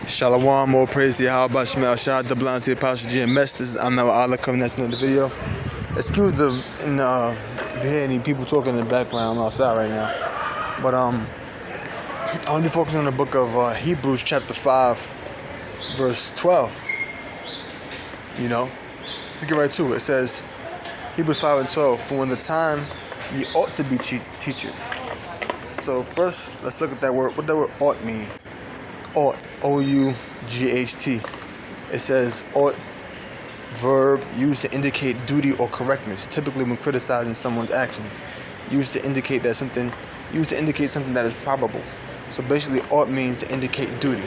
Shalom, more praise to Yahweh Shemel, shout out to Blind to the Apostle GMS. This is Amel Allah coming at another video. Excuse if you hear any people talking in the background. I'm outside right now. But I want to be focusing on the book of Hebrews chapter 5, verse 12. Let's get right to it. It says, Hebrews 5 and 12, for when the time ye ought to be teachers. So first, let's look at that word. What that word ought mean? Ought, O-U-G-H-T. It says ought, verb used to indicate duty or correctness, typically when criticizing someone's actions. Used to indicate something that is probable. So basically, ought means to indicate duty.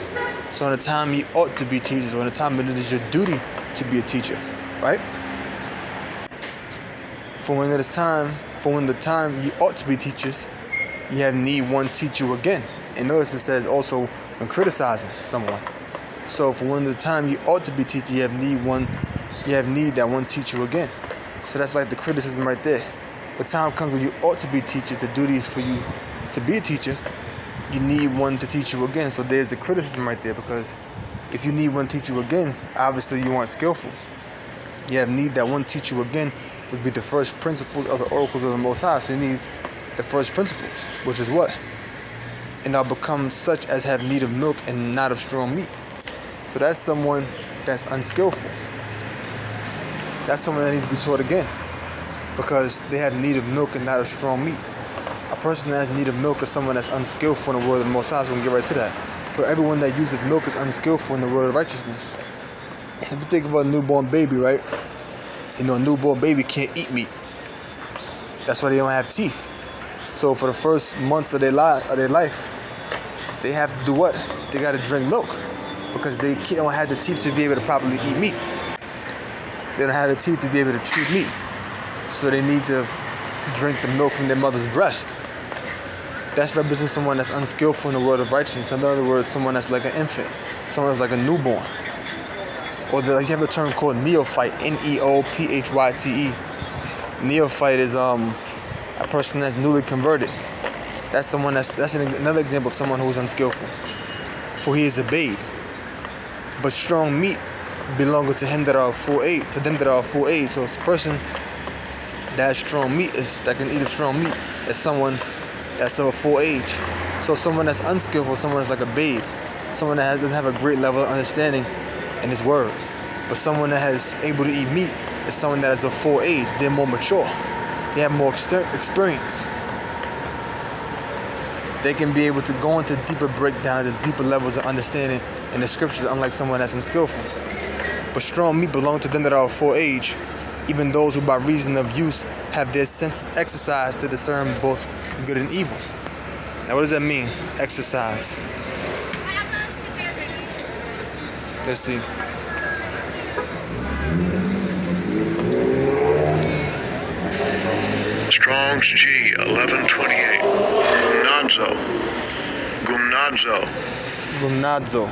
So in the time you ought to be teachers, or in the time it is your duty to be a teacher, right? For when the time you ought to be teachers, you have need one teach you again. And notice it says also when criticizing someone. So for when the time you ought to be teaching, you have need that one teach you again. So that's like the criticism right there. The time comes when you ought to be teachers, the duty is for you to be a teacher. You need one to teach you again. So there's the criticism right there, because if you need one to teach you again, obviously you aren't skillful. You have need that one teach you again would be the first principles of the oracles of the Most High. So you need the first principles, which is what? And I'll become such as have need of milk and not of strong meat. So that's someone that's unskillful. That's someone that needs to be taught again, because they have need of milk and not of strong meat. A person that has need of milk is someone that's unskillful in the word of the Most High. So we're going to get right to that. For everyone that uses milk is unskillful in the word of righteousness. If you think about a newborn baby, right? A newborn baby can't eat meat. That's why they don't have teeth. So for the first months of their life, they have to do what? They got to drink milk, because they don't have the teeth to be able to properly eat meat. They don't have the teeth to be able to chew meat. So they need to drink the milk from their mother's breast. That's represents someone that's unskillful in the word of righteousness. In other words, someone that's like an infant. Someone that's like a newborn. Or you have a term called neophyte, Neophyte. Neophyte is a person that's newly converted. That's someone that's another example of someone who is unskillful. For he is a babe. But strong meat belongeth to him that are of full age, to them that are of full age. So it's a person that has strong meat, that can eat of strong meat, is someone that's of a full age. So someone that's unskillful, someone that's like a babe, someone that doesn't have a great level of understanding in his word. But someone that is able to eat meat is someone that is of full age. They're more mature. They have more experience. They can be able to go into deeper breakdowns and deeper levels of understanding in the scriptures, unlike someone that's unskillful. But strong meat belongs to them that are of full age, even those who by reason of use have their senses exercised to discern both good and evil. Now what does that mean, exercise? Let's see. Strong's G 1128. Gumnazo.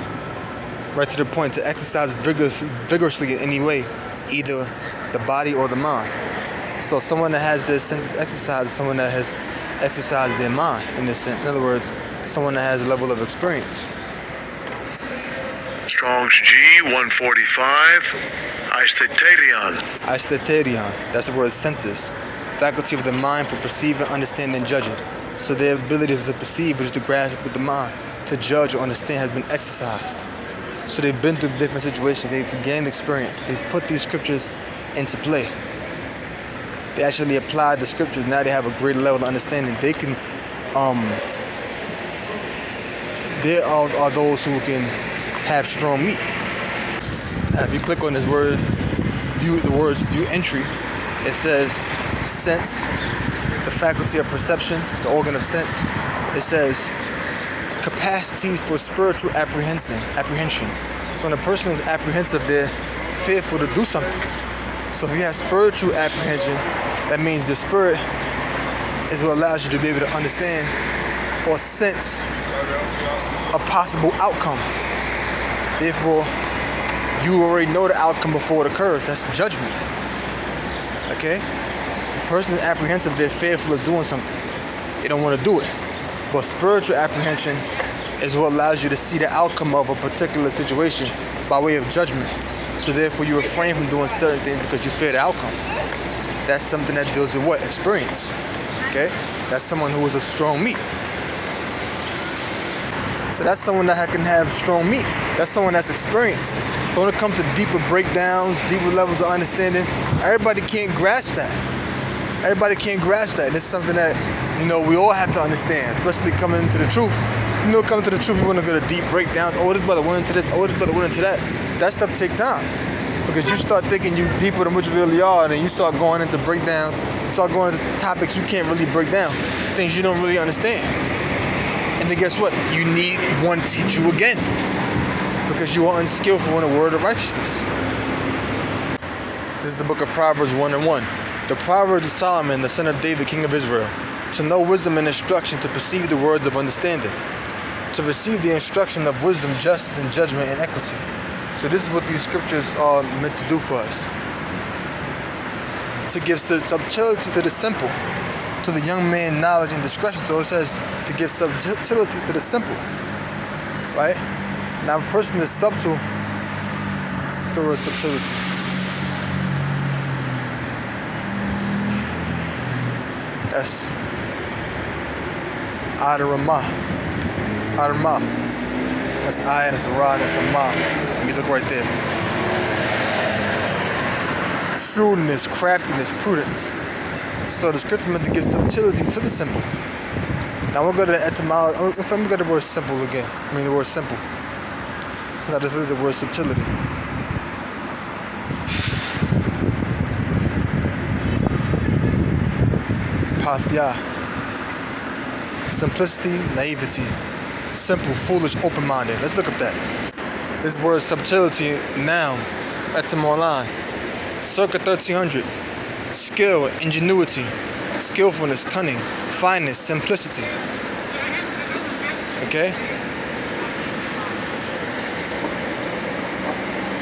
Right to the point, to exercise vigorously in any way, either the body or the mind. So someone that has their senses exercised is someone that has exercised their mind in this sense. In other words, someone that has a level of experience. Strong's G 145. Aistheterion. That's the word senses. Faculty of the mind for perceiving, understanding, and judging. So their ability to perceive, which is to grasp with the mind, to judge or understand, has been exercised. So they've been through different situations. They've gained experience. They've put these scriptures into play. They actually applied the scriptures. Now they have a greater level of understanding. They can, there are those who can have strong meat. Now, if you click on this word, view entry, it says sense, the faculty of perception, the organ of sense. It says capacities for spiritual apprehension. So when a person is apprehensive, they're fearful to do something. So if you have spiritual apprehension, that means the spirit is what allows you to be able to understand or sense a possible outcome. Therefore, you already know the outcome before it occurs. That's judgment. Okay? The person is apprehensive, they're fearful of doing something. They don't want to do it. But spiritual apprehension is what allows you to see the outcome of a particular situation by way of judgment. So therefore you refrain from doing certain things because you fear the outcome. That's something that deals with what? Experience. Okay? That's someone who is of strong meat. So that's someone that can have strong meat. That's someone that's experienced. So when it comes to deeper breakdowns, deeper levels of understanding, everybody can't grasp that. Everybody can't grasp that. And it's something that, we all have to understand, especially coming into the truth. Coming to the truth, you want to go to deep breakdowns. Oh, this brother went into this. Oh, this brother went into that. That stuff take time. Because you start thinking you deeper than what you really are, and then you start going into breakdowns, start going into topics you can't really break down, things you don't really understand. And then guess what? You need one to teach you again, because you are unskillful in the word of righteousness. This is the book of Proverbs 1:1. The Proverbs of Solomon, the son of David, king of Israel, to know wisdom and instruction, to perceive the words of understanding, to receive the instruction of wisdom, justice, and judgment, and equity. So this is what these scriptures are meant to do for us. To give subtlety to the simple, to the young man knowledge and discretion. So it says to give subtlety to the simple, right? Now if a person is subtle, the word subtlety. That's Adarama. That's I and it's a Ra and it's a Ma. Let me look right there. Shrewdness, craftiness, prudence. So the scripture meant to give subtlety to the simple. Now we'll go to the etymology. Let me go to the word simple again. The word simple. It's not just the word subtlety. Pathya. Simplicity, naivety. Simple, foolish, open-minded. Let's look at that. This word subtlety, noun, etymology, circa 1300. Skill, ingenuity, skillfulness, cunning, fineness, simplicity. Okay?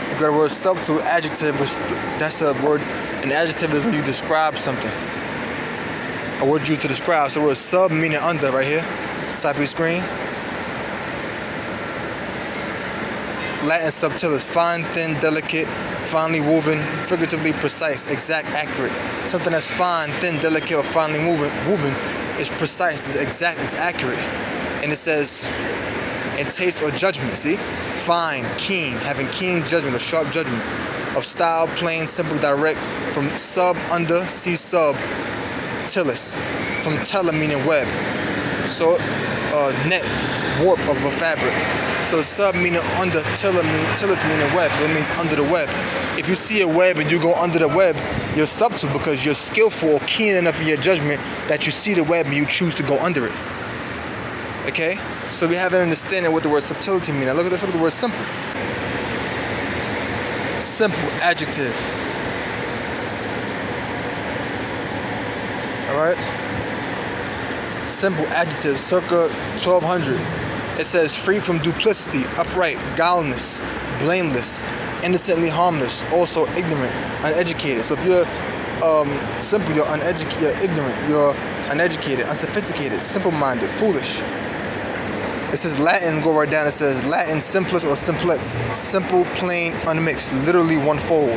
You got a word subtle, adjective, which that's a word. An adjective is when you describe something. A word used to describe. So the word sub meaning under right here. Top of your screen. Latin subtilis, fine, thin, delicate, finely woven, figuratively precise, exact, accurate. Something that's fine, thin, delicate, or finely woven is precise, is exact, it's accurate. And it says, in taste or judgment, see? Fine, keen, having keen judgment or sharp judgment. Of style, plain, simple, direct. From sub, under, see sub, tilis. From tela, meaning web. So, net, warp of a fabric. So sub meaning under, tilis meaning web. So it means under the web. If you see a web and you go under the web, you're subtle because you're skillful or keen enough in your judgment that you see the web and you choose to go under it. Okay? So we have an understanding what the word subtlety means. Now look at this, look at the word simple. Simple, adjective. Alright? Simple adjective, circa 1200. It says free from duplicity, upright, guileless, blameless, innocently harmless, also ignorant, uneducated. So if you're simple, you're ignorant, you're uneducated, unsophisticated, simple-minded, foolish. It says Latin, go right down, it says Latin simplest or simplex, simple, plain, unmixed, literally one-fold.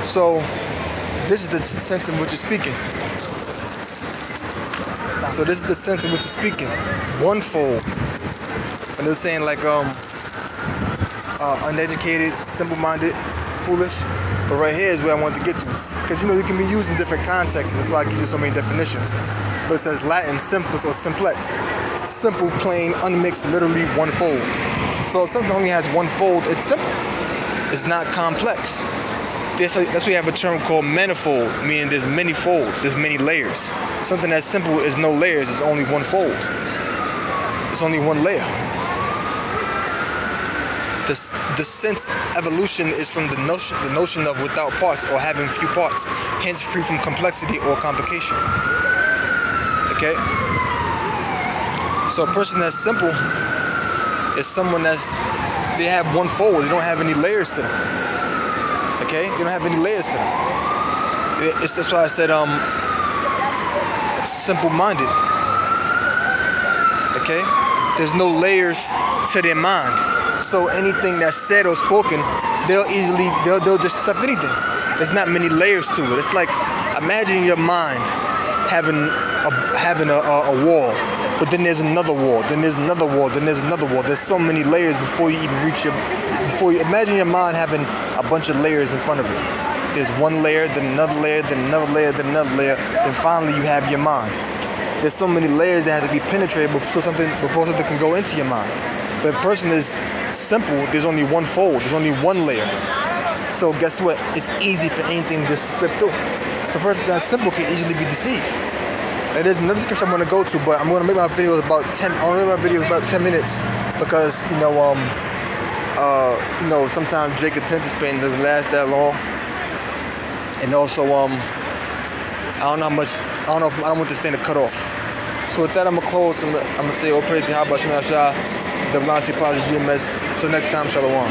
So this is the sense in which you're speaking. So this is the sense in which you're speaking. One-fold. And they're saying like uneducated, simple-minded, foolish. But right here is where I wanted to get to. Because you can be used in different contexts. That's why I give you so many definitions. But it says Latin simplest or simplex. Simple, plain, unmixed, literally one-fold. So if something only has one fold, it's simple. It's not complex. That's why we have a term called manifold, meaning there's many folds, there's many layers. Something that's simple is no layers, it's only one fold. It's only one layer. The sense evolution is from the notion of without parts or having few parts, hence free from complexity or complication. Okay? So a person that's simple is someone they have one fold, they don't have any layers to them. Okay? They don't have any layers to them. That's why I said simple-minded. Okay? There's no layers to their mind. So anything that's said or spoken, they'll just accept anything. There's not many layers to it. It's like, imagine your mind having a wall, but then there's another wall, then there's another wall, then there's another wall. There's so many layers before you even reach imagine your mind having a bunch of layers in front of it. There's one layer, then another layer, then another layer, then another layer, then finally you have your mind. There's so many layers that have to be penetrated before something can go into your mind. But if a person is simple, there's only one fold, there's only one layer. So guess what? It's easy for anything just to slip through. So a person that's simple can easily be deceived. And there's another scripture I'm going to go to, but I'm going to make my videos about 10 minutes because, sometimes Jake's attention span doesn't last that long. And also, I don't know if I don't want this thing to cut off. So with that, I'm going to close. I'm going to say, oh, praise the Yahweh, Shema Shah, the Velocity Project GMS. Until next time, Shalom.